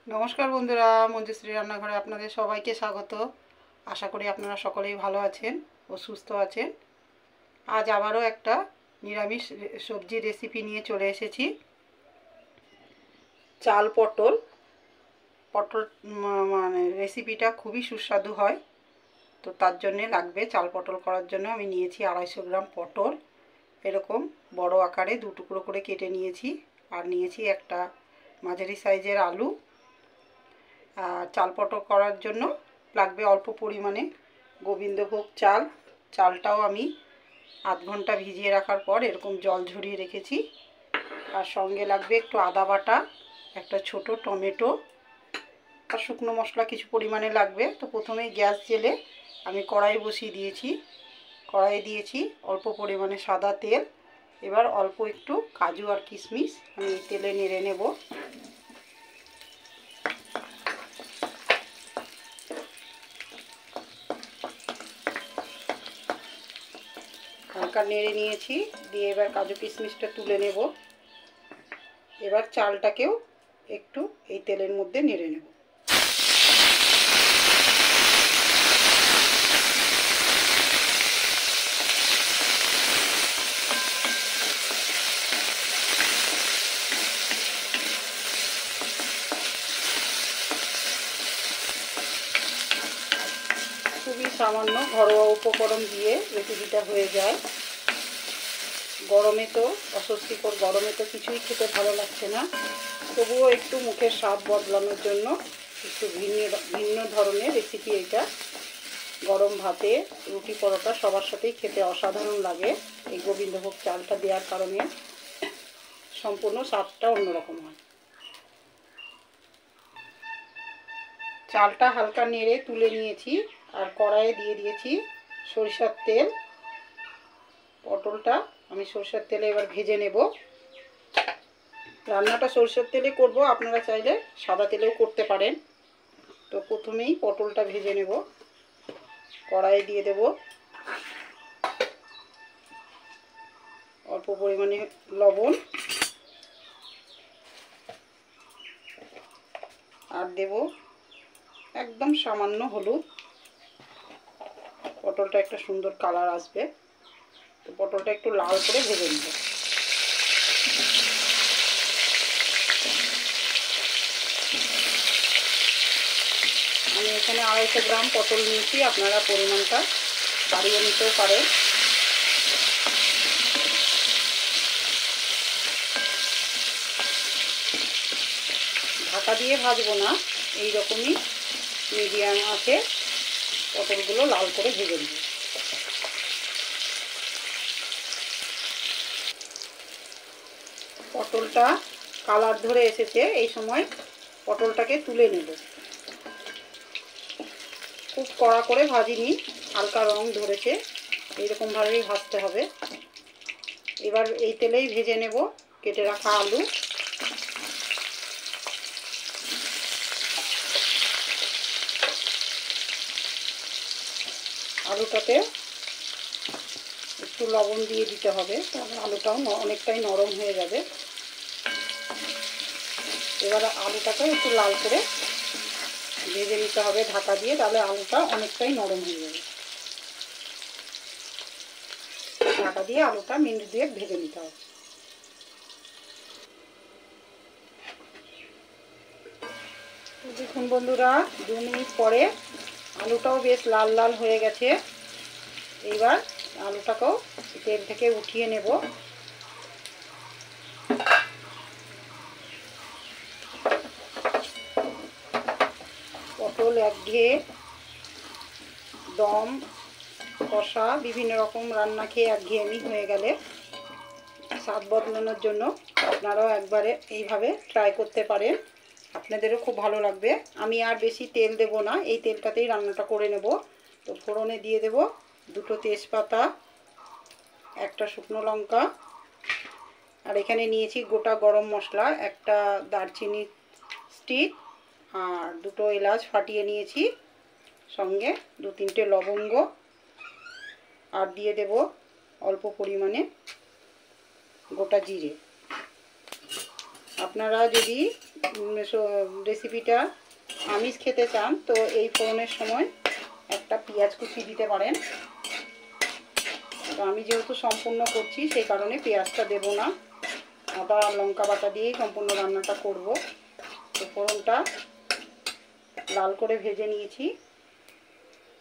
নমস্কার বন্ধুরা, মঞ্জুশ্রী রান্নাঘরে আপনাদের সবাইকে স্বাগত। আশা করি আপনারা সকলেই ভালো আছেন ও সুস্থ আছেন। আজ আবারও একটা নিরামিষ সবজি রেসিপি নিয়ে চলে এসেছি। চাল পটল মানে রেসিপিটা খুবই সুস্বাদু হয়। তো তার জন্যে লাগবে, চাল পটল করার জন্য আমি নিয়েছি 250 গ্রাম পটল, এরকম বড় আকারে 2 টুকরো করে কেটে নিয়েছি। আর নিয়েছি একটা মাঝারি সাইজের আলু। চাল পটল করার জন্য লাগবে অল্প পরিমাণে গোবিন্দভোগ চাল। চালটাও আমি আধ ঘন্টা ভিজিয়ে রাখার পর এরকম জল ঝরিয়ে রেখেছি। আর সঙ্গে লাগবে একটু আদা বাটা, একটা ছোট টমেটো, আর শুকনো মশলা কিছু পরিমাণে লাগবে। তো প্রথমেই গ্যাস জেলে আমি কড়াই বসিয়ে দিয়েছি। কড়াইয়ে দিয়েছি অল্প পরিমাণে সাদা তেল। এবার অল্প একটু কাজু আর কিশমিশ আমি এই তেলে নেড়ে নেব। হালকা নেড়ে নিয়েছি, দিয়ে এবার কাজু কিশমিশটা তুলে নেব। এবার চালটাকেও একটু এই তেলের মধ্যে নেড়ে নেব। খুবই সামান্য ঘরোয়া উপকরণ দিয়ে রেসিপিটা হয়ে যায়। গরমে তো অস্বস্তিকর, গরমে তো কিছুই খেতে ভালো লাগছে না, তবুও একটু মুখের স্বাদ বদলানোর জন্য একটু ভিন্ন ধরনের রেসিপি এটা। গরম ভাতে, রুটি, পরোটা সবার সাথেই খেতে অসাধারণ লাগে। এই গোবিন্দভোগ চালটা দেওয়ার কারণে সম্পূর্ণ স্বাদটা অন্যরকম হয়। চালটা হালকা নেড়ে তুলে নিয়েছি, আর কড়াইয়ে দিয়ে দিয়েছি সরিষার তেল। পটলটা আমি সরষের তেলে এবার ভেজে নেব। রান্নাটা সরষের তেলে করব, আপনারা চাইলে সাদা তেলেও করতে পারেন। তো প্রথমেই পটলটা ভেজে নেব। কড়াইয়ে দিয়ে দেব অল্প পরিমাণে লবণ, আর দেব একদম সামান্য হলুদ। পটলটা একটা সুন্দর কালার আসবে, তো পটলটা একটু লাল করে ভেজে নেব। আমি এখানে 250 গ্রাম পটল নিয়েছি, আপনারা পরিমাণটা বাড়িয়ে নিতেও পারেন। ঢাকা দিয়ে ভাজবো না, এই রকমই মিডিয়াম আছে পটলগুলো লাল করে ভেজে নেব। পটলটা কালার ধরে এসেছে, এই সময় পটলটাকে তুলে নেব। খুব কড়া করে ভাজিনি, হালকা রং ধরেছে, এইরকমভাবেই ভাজতে হবে। এবার এই তেলেই ভেজে নেব কেটে রাখা আলু। আলুটাতে একটু লবণ দিয়ে দিতে হবে, তাহলে আলুটাও অনেকটাই নরম হয়ে যাবে। এবার আলুটাকে একটু লাল করে ভেজে নিতে হবে ঢাকা দিয়ে, তাহলে আলুটা অনেকটাই নরম হয়ে যাবে। ঢাকা দিয়ে আলুটা মিনিট 2 ভেজে নিতে হবে। দেখুন বন্ধুরা, 2 মিনিট পরে আলুটাও বেশ লাল লাল হয়ে গেছে। এইবার আলুটাকেও তেল থেকে উঠিয়ে নেব। পটল একঘেয়ে দম, কষা, বিভিন্ন রকম রান্না খেয়ে একঘেয়েমি হয়ে গেলে স্বাদ বদলানোর জন্য আপনারাও একবারে এইভাবে ট্রাই করতে পারেন, আপনাদেরও খুব ভালো লাগবে। আমি আর বেশি তেল দেব না, এই তেলটাতেই রান্নাটা করে নেব। তো ফোড়নে দিয়ে দেব 2টো তেজপাতা, একটা শুকনো লঙ্কা, আর এখানে নিয়েছি গোটা গরম মশলা, একটা দারচিনি স্টিক, আর 2টো এলাচ ফাটিয়ে নিয়েছি, সঙ্গে 2-3টে লবঙ্গ, আর দিয়ে দেব অল্প পরিমাণে গোটা জিরে। আপনারা যদি রেসিপিটা আমিষ খেতে চান তো এই ফোড়নের সময় একটা পেঁয়াজ কুচি দিতে পারেন। তো আমি যেহেতু সম্পূর্ণ করছি সেই কারণে পেঁয়াজটা দেব না, আদা আর লঙ্কা বাটা দিয়েই সম্পূর্ণ রান্নাটা করব। তো ফোড়নটা লাল করে ভেজে নিয়েছি।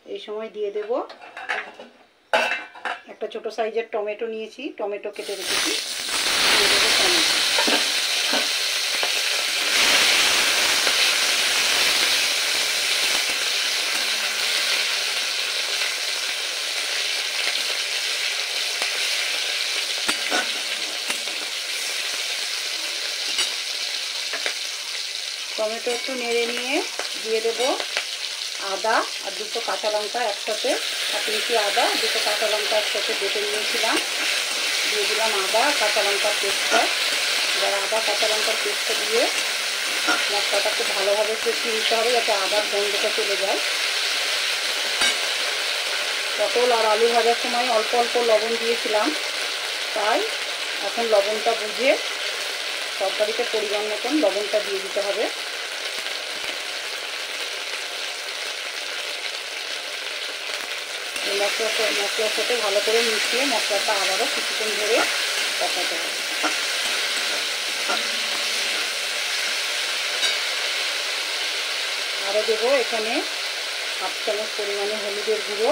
এই সময় দিয়ে দেব একটা ছোট সাইজের টমেটো নিয়েছি, টমেটো কেটে রেখেছি, দিয়ে দেবো টমেটো। টমেটো একটু নেড়ে নিয়ে দিয়ে দেব আদা আর দুটো কাঁচা লঙ্কা একসাথে, 1 ইঞ্চি আদা, দুটো কাঁচা লঙ্কা একসাথে বেটে নিয়েছিলাম। দিয়ে দিলাম আদা কাঁচা লঙ্কার পেস্টটা। এবার আদা কাঁচা লঙ্কার পেস্টটা দিয়ে মশলাটা খুব ভালোভাবে কষিয়ে নিতে হবে যাতে আদার গন্ধটা চলে যায়। পটল আর আলু ভাজার সময় অল্প অল্প লবণ দিয়েছিলাম, তাই এখন লবণটা বুঝে তরকারিতে পরিমাণ মতন লবণটা দিয়ে দিতে হবে। মশলার সাথে ভালো করে মিশিয়ে মশলাটা আবারও কিছুক্ষণ ধরে কষাতে হবে। আরও দেবো এখানে 1/2 চামচ পরিমাণে হলুদের গুঁড়ো,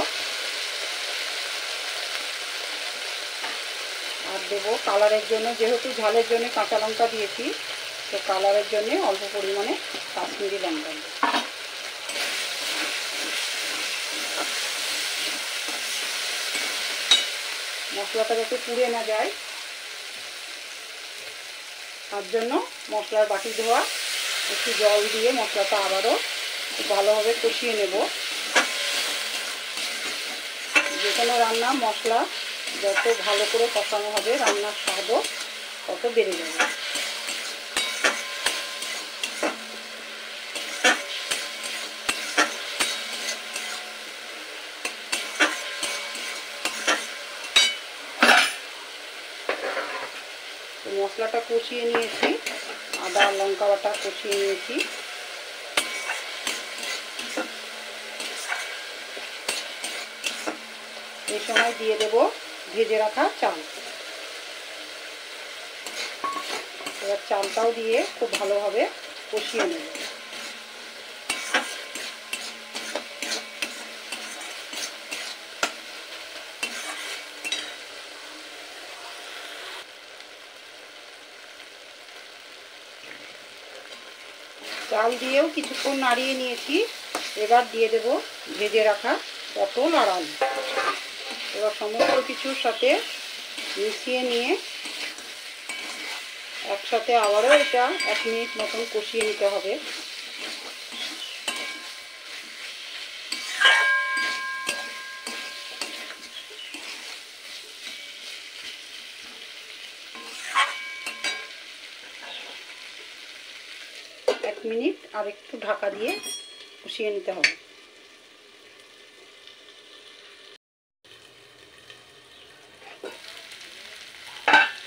আর দেবো কালারের জন্য, যেহেতু ঝালের জন্য কাঁচা লঙ্কা দিয়েছি তো কালারের জন্য অল্প পরিমাণে কাশ্মীরি লঙ্কা দেবো। মশলাটা যাতে পুড়ে না যায় তার জন্য মশলার বাটি ধোয়া একটু জল দিয়ে মশলাটা আবারও খুব ভালোভাবে কষিয়ে নেব। যে কোনো রান্না মশলা যত ভালো করে কষানো হবে রান্নার স্বাদও তত বেড়ে যাবে। মশলাটা কষিয়ে নিয়েছি, আদা লঙ্কা বাটা কষিয়ে নিয়েছি। এই সময় দিয়ে দেব ভেজে রাখা চাল। এবার চালটাও দিয়ে খুব ভালোভাবে কষিয়ে নেব। চাল দিয়েও কিছুক্ষণ নাড়িয়ে নিয়েছি। এবার দিয়ে দেব ভেজে রাখা পটল আর আলু। এবার সমস্ত কিছুর সাথে মিশিয়ে নিয়ে একসাথে আবারও এটা 1 মিনিট মতন কষিয়ে নিতে হবে। মিনিট আর একটু ঢাকা দিয়ে কষিয়ে নিতে হবে।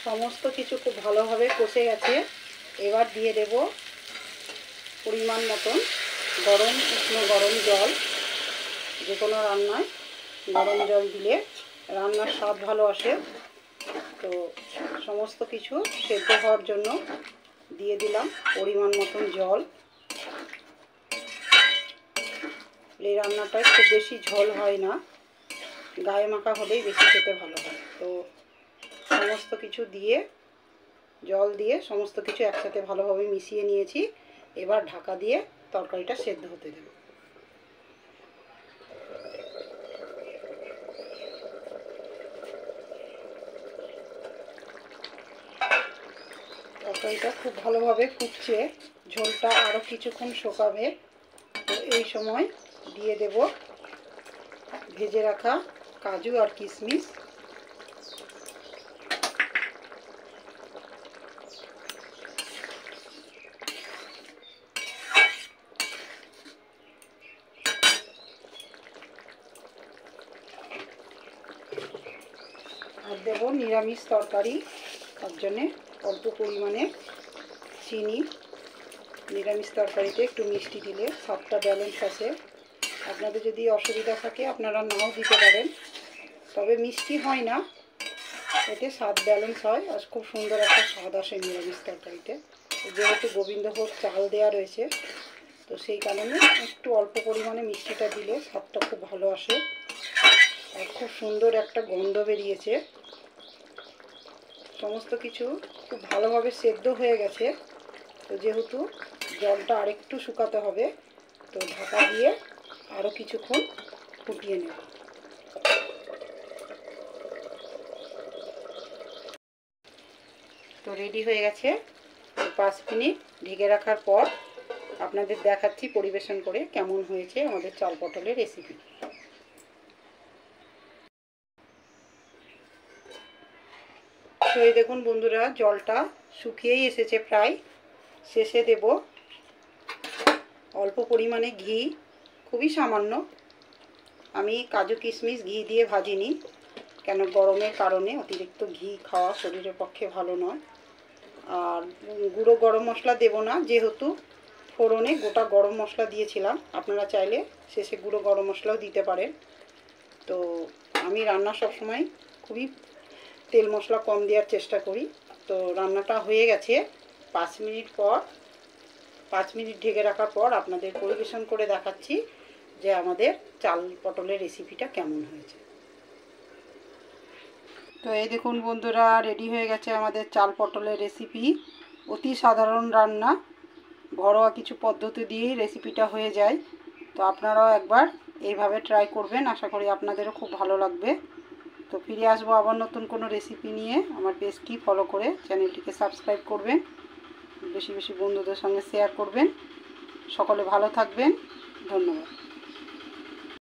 সমস্ত কিছু খুব ভালোভাবে কষে গেছে। এবার দিয়ে দেব পরিমাণ মতন উষ্ণ গরম জল। যে কোনো রান্নায় গরম জল দিলে রান্নার স্বাদ ভালো আসে। তো সমস্ত কিছু সেদ্ধ হওয়ার জন্য দিয়ে দিলাম পরিমাণ মতন জল। এই রান্নাটায় খুব বেশি ঝোল হয় না, গায়ে মাখা হলেই বেশি খেতে ভালো হয়। তো সমস্ত কিছু দিয়ে জল দিয়ে সমস্ত কিছু একসাথে ভালোভাবে মিশিয়ে নিয়েছি। এবার ঢাকা দিয়ে তরকারিটা সেদ্ধ হতে দেব। তরকারিটা খুব ভালোভাবে ফুটছে, ঝোলটা আরও কিছুক্ষণ শুকাবে। তো এই সময় দিয়ে দেব ভেজে রাখা কাজু আর কিশমিশ। আর দেব নিরামিষ তরকারি, তার জন্যে অল্প পরিমাণে চিনি, নিরামিষ তরকারিতে একটু মিষ্টি দিলে স্বাদটা ব্যালেন্স আসে। আপনাদের যদি অসুবিধা থাকে আপনারা নাও দিতে পারেন, তবে মিষ্টি হয় না, এতে স্বাদ ব্যালেন্স হয় আর খুব সুন্দর একটা স্বাদ আসে নিরামিষ তরকারিতে। যেহেতু গোবিন্দভোগ চাল দেওয়া রয়েছে, তো সেই কারণে একটু অল্প পরিমাণে মিষ্টিটা দিলে স্বাদটা খুব ভালো আসে আর খুব সুন্দর একটা গন্ধ বেরিয়েছে। সমস্ত কিছু খুব ভালোভাবে সেদ্ধ হয়ে গেছে। তো যেহেতু জলটা আরেকটু শুকাতে হবে, তো ঢাকা দিয়ে আরও কিছুক্ষণ ফুটিয়ে নেব। তো রেডি হয়ে গেছে। 5 মিনিট ঢেকে রাখার পর আপনাদের দেখাচ্ছি পরিবেশন করে কেমন হয়েছে আমাদের চাল পটলের রেসিপি। তো এই দেখুন বন্ধুরা, জলটা শুকিয়েই এসেছে, প্রায় শেষে দেব অল্প পরিমাণে ঘি, খুবই সামান্য। আমি কাজু কিশমিশ ঘি দিয়ে ভাজিনি, কেন গরমের কারণে অতিরিক্ত ঘি খাওয়া শরীরের পক্ষে ভালো নয়। আর গুঁড়ো গরম মশলা দেব না, যেহেতু ফোড়নে গোটা গরম মশলা দিয়েছিলাম। আপনারা চাইলে শেষে গুঁড়ো গরম মশলাও দিতে পারেন। তো আমি রান্না সবসময় খুবই তেল মশলা কম দেওয়ার চেষ্টা করি। তো রান্নাটা হয়ে গেছে। 5 মিনিট ঢেকে রাখার পর আপনাদের পরিবেশন করে দেখাচ্ছি যে আমাদের চাল পটলের রেসিপিটা কেমন হয়েছে। তো এই দেখুন বন্ধুরা, রেডি হয়ে গেছে আমাদের চাল পটলের রেসিপি। অতি সাধারণ রান্না, ঘরোয়া কিছু পদ্ধতি দিয়েই রেসিপিটা হয়ে যায়। তো আপনারাও একবার এইভাবে ট্রাই করবেন, আশা করি আপনাদেরও খুব ভালো লাগবে। তো ফিরে আসবো আবার নতুন কোনো রেসিপি নিয়ে। আমার পেজটি ফলো করে চ্যানেলটিকে সাবস্ক্রাইব করবেন, বেশি বেশি বন্ধুদের সঙ্গে শেয়ার করবেন। সকলে ভালো থাকবেন, ধন্যবাদ।